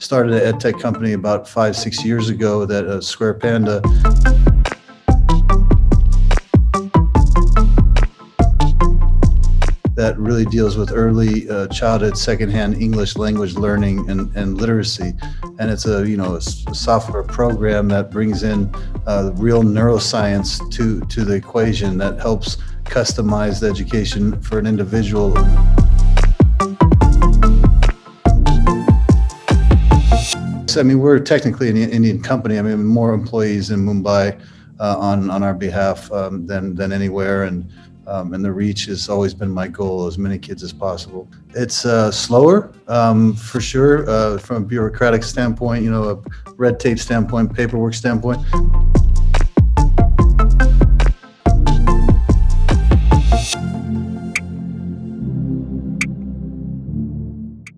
Started an Edtech company about 5, 6 years ago that Square Panda. That really deals with early childhood secondhand English language learning and literacy. And it's a software program that brings in real neuroscience to the equation that helps customize the education for an individual. I mean, we're technically an Indian company. I mean, more employees in Mumbai on our behalf than anywhere, and the reach has always been my goal, as many kids as possible. It's slower, for sure, from a bureaucratic standpoint, a red tape standpoint, paperwork standpoint.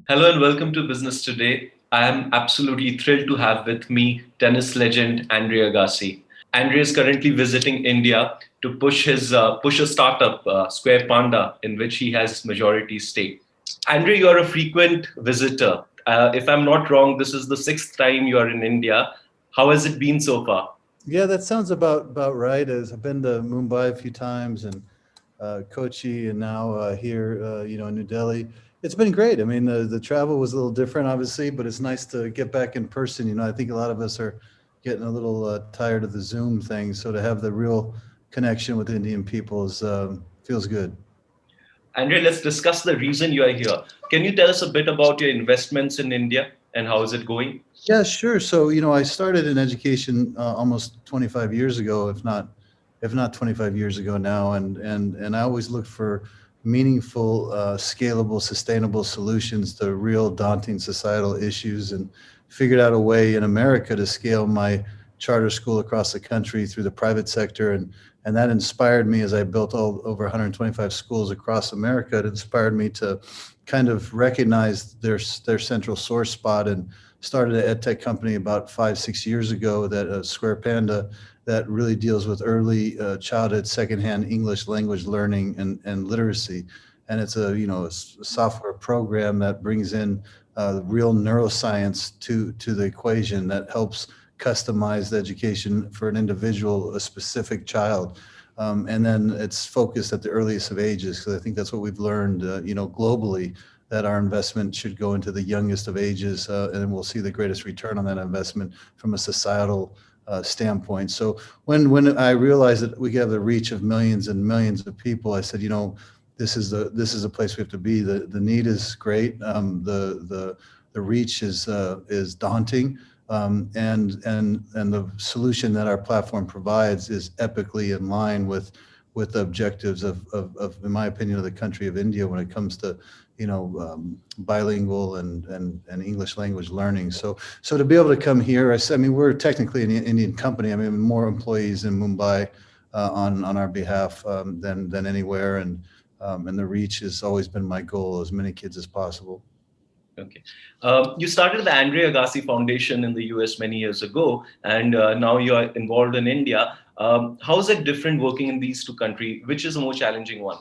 Hello and welcome to Business Today. I am absolutely thrilled to have with me tennis legend Andre Agassi. Andre is currently visiting India to push a startup, Square Panda, in which he has majority stake. Andre, you are a frequent visitor. If I'm not wrong, this is the sixth time you are in India. How has it been so far? Yeah, that sounds about right. As I've been to Mumbai a few times and Kochi, and now here, in New Delhi. It's been great. I mean, the travel was a little different, obviously, but it's nice to get back in person. I think a lot of us are getting a little tired of the Zoom thing, so to have the real connection with Indian people feels good. Andre, let's discuss the reason you are here. Can you tell us a bit about your investments in India and how is it going? Yeah, sure. So, I started in education almost 25 years ago, if not 25 years ago now, and I always look for meaningful, scalable, sustainable solutions to real daunting societal issues, and figured out a way in America to scale my charter school across the country through the private sector, and that inspired me as I built over 125 schools across America. It inspired me to kind of recognize their central source spot, and started an Edtech company about 5, 6 years ago that Square Panda, that really deals with early childhood secondhand English language learning and literacy. And it's a software program that brings in real neuroscience to the equation that helps customize the education for an individual, a specific child. And then it's focused at the earliest of ages, because I think that's what we've learned, globally, that our investment should go into the youngest of ages, and then we'll see the greatest return on that investment from a societal standpoint. So when I realized that we have the reach of millions and millions of people, I said, this is a place we have to be. The need is great. The reach is daunting. And the solution that our platform provides is epically in line with the objectives of, in my opinion, of the country of India when it comes to bilingual and English language learning. So to be able to come here, I mean, we're technically an Indian company. I mean, more employees in Mumbai on our behalf than anywhere, and the reach has always been my goal, as many kids as possible. Okay. You started the Andre Agassi Foundation in the US many years ago, and now you are involved in India. How is it different working in these two countries? Which is a more challenging one?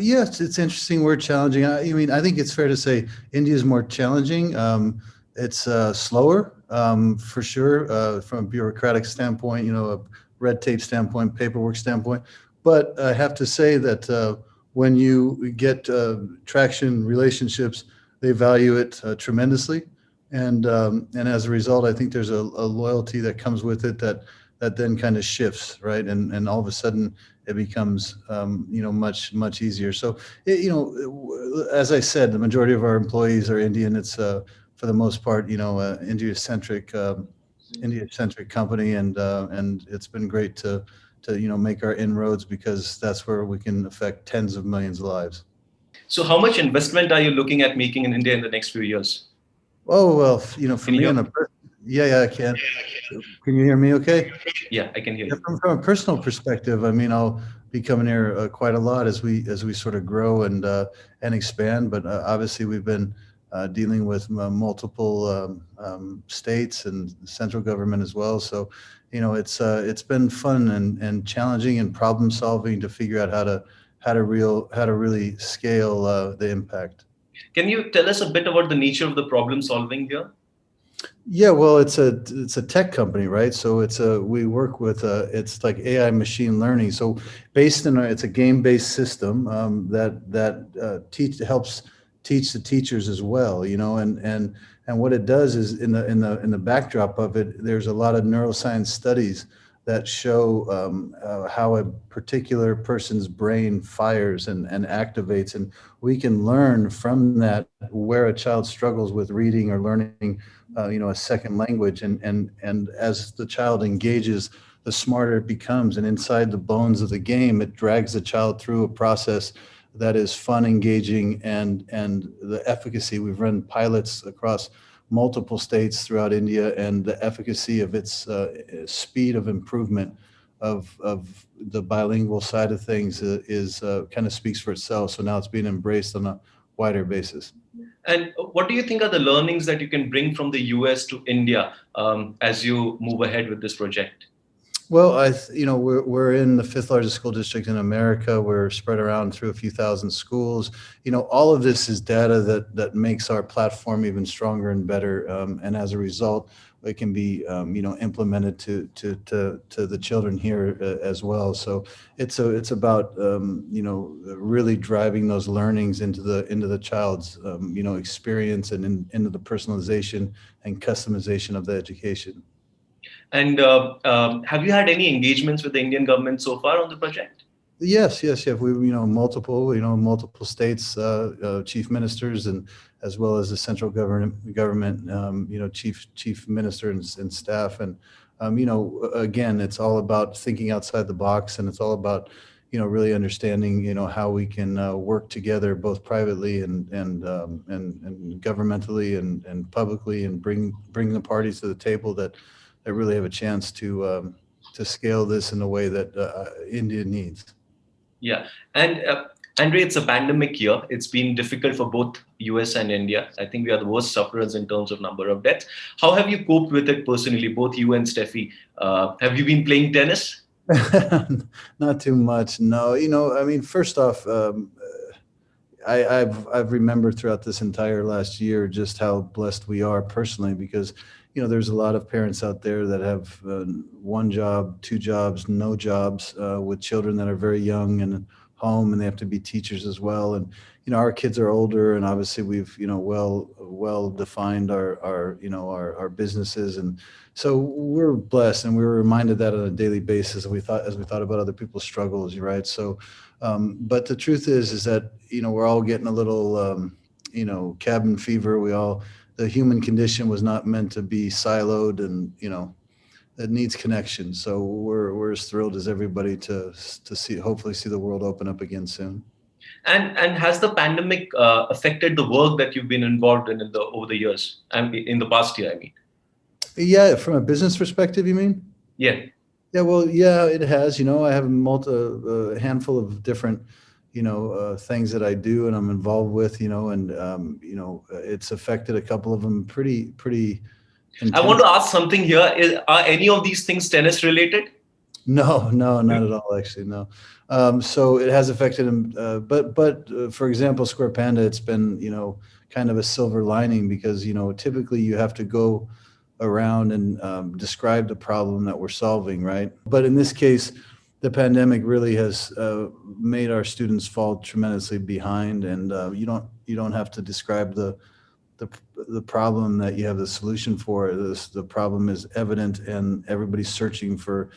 Yes, it's interesting. We're challenging. I mean, I think it's fair to say India is more challenging. It's slower, for sure, from a bureaucratic standpoint, a red tape standpoint, paperwork standpoint. But I have to say that when you get traction, relationships, they value it tremendously, and as a result, I think there's a loyalty that comes with it that then kind of shifts, right? And all of a sudden it becomes much easier. So as I said, the majority of our employees are Indian. It's for the most part, India-centric company, and it's been great to make our inroads, because that's where we can affect tens of millions of lives. So, how much investment are you looking at making in India in the next few years? Oh, well, for Can you me hear? on a yeah, I can. Can you hear me okay? Yeah, I can hear Yeah, you. from a personal perspective, I mean, I'll be coming here quite a lot as we sort of grow and expand. But obviously, we've been dealing with multiple states and central government as well. So, it's been fun and challenging and problem solving to figure out how to really scale the impact. Can you tell us a bit about the nature of the problem solving here? Yeah, well, it's a tech company, right? So we work with it's like AI machine learning. So based on it's a game-based system that helps teach the teachers as well, and what it does is in the backdrop of it, there's a lot of neuroscience studies that show how a particular person's brain fires and activates, and we can learn from that where a child struggles with reading or learning a second language, and as the child engages, the smarter it becomes, and inside the bones of the game, it drags the child through a process that is fun, engaging, and the efficacy. We've run pilots across multiple states throughout India, and the efficacy of its speed of improvement of the bilingual side of things is kind of speaks for itself. So now it's being embraced on a wider basis. And what do you think are the learnings that you can bring from the US to India as you move ahead with this project? Well, we're in the fifth largest school district in America. We're spread around through a few thousand schools. All of this is data that makes our platform even stronger and better. And as a result, it can be, implemented to the children here as well. So it's about, really driving those learnings into the child's, experience, and into the personalization and customization of the education. And have you had any engagements with the Indian government so far on the project? Yes, yes, yeah. We, multiple states, chief ministers, and as well as the central government, chief minister and staff. And, again, it's all about thinking outside the box, and it's all about, really understanding, how we can work together both privately and governmentally and publicly, and bring the parties to the table that really have a chance to scale this in a way that India needs. Yeah. And Andre, it's a pandemic year. It's been difficult for both US and India. I think we are the worst sufferers in terms of number of deaths. How have you coped with it personally, both you and Steffi? Have you been playing tennis? Not too much, no. I mean, first off, I've remembered throughout this entire last year just how blessed we are personally, because there's a lot of parents out there that have one job, two jobs, no jobs, with children that are very young and home, and they have to be teachers as well. And our kids are older, and obviously we've well defined our businesses, and so we're blessed, and we were reminded that on a daily basis. And as we thought about other people's struggles, right? So, but the truth is that we're all getting a little cabin fever. The human condition was not meant to be siloed, and it needs connection. So we're as thrilled as everybody to hopefully see the world open up again soon. And has the pandemic affected the work that you've been involved in over the years, and in the past year, I mean? Yeah, from a business perspective, you mean? Yeah. Yeah, well, yeah, it has. I have a handful of different things that I do and I'm involved with, and it's affected a couple of them pretty I intense. want to ask something here. Are any of these things tennis related? No, not at all, actually, no. So it has affected them, but for example, Square Panda, it's been kind of a silver lining, because typically you have to go around and describe the problem that we're solving, right? But in this case, the pandemic really has made our students fall tremendously behind, and you don't have to describe the problem that you have the solution for. The problem is evident, and everybody's searching for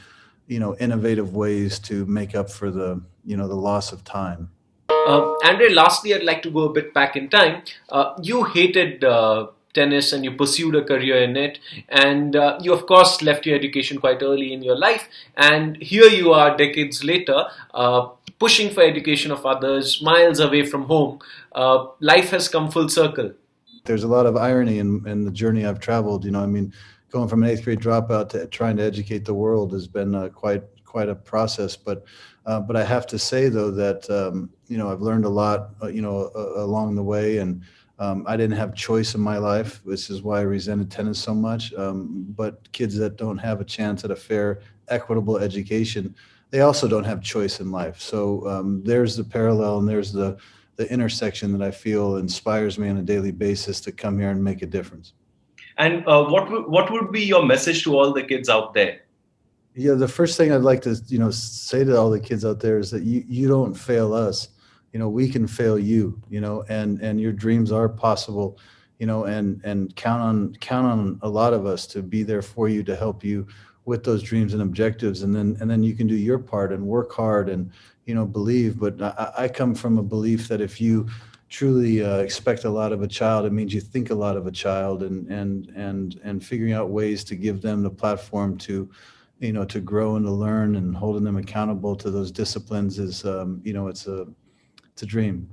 innovative ways to make up for the loss of time. Andre, lastly, I'd like to go a bit back in time. You hated tennis and you pursued a career in it, and you, of course, left your education quite early in your life. And here you are, decades later, pushing for education of others, miles away from home. Life has come full circle. There's a lot of irony in the journey I've traveled. I mean, going from an eighth grade dropout to trying to educate the world has been quite a process. But I have to say, though, that I've learned a lot along the way, and I didn't have choice in my life. This is why I resented tennis so much. But kids that don't have a chance at a fair, equitable education, they also don't have choice in life. So there's the parallel, and there's the the intersection that I feel inspires me on a daily basis to come here and make a difference. And what would be your message to all the kids out there? Yeah, the first thing I'd like to, say to all the kids out there is that you don't fail us. We can fail you, and your dreams are possible, and count on a lot of us to be there for you, to help you with those dreams and objectives. And then you can do your part and work hard and, believe. But I come from a belief that if you truly expect a lot of a child, it means you think a lot of a child, and figuring out ways to give them the platform to, to grow and to learn, and holding them accountable to those disciplines is, it's a dream.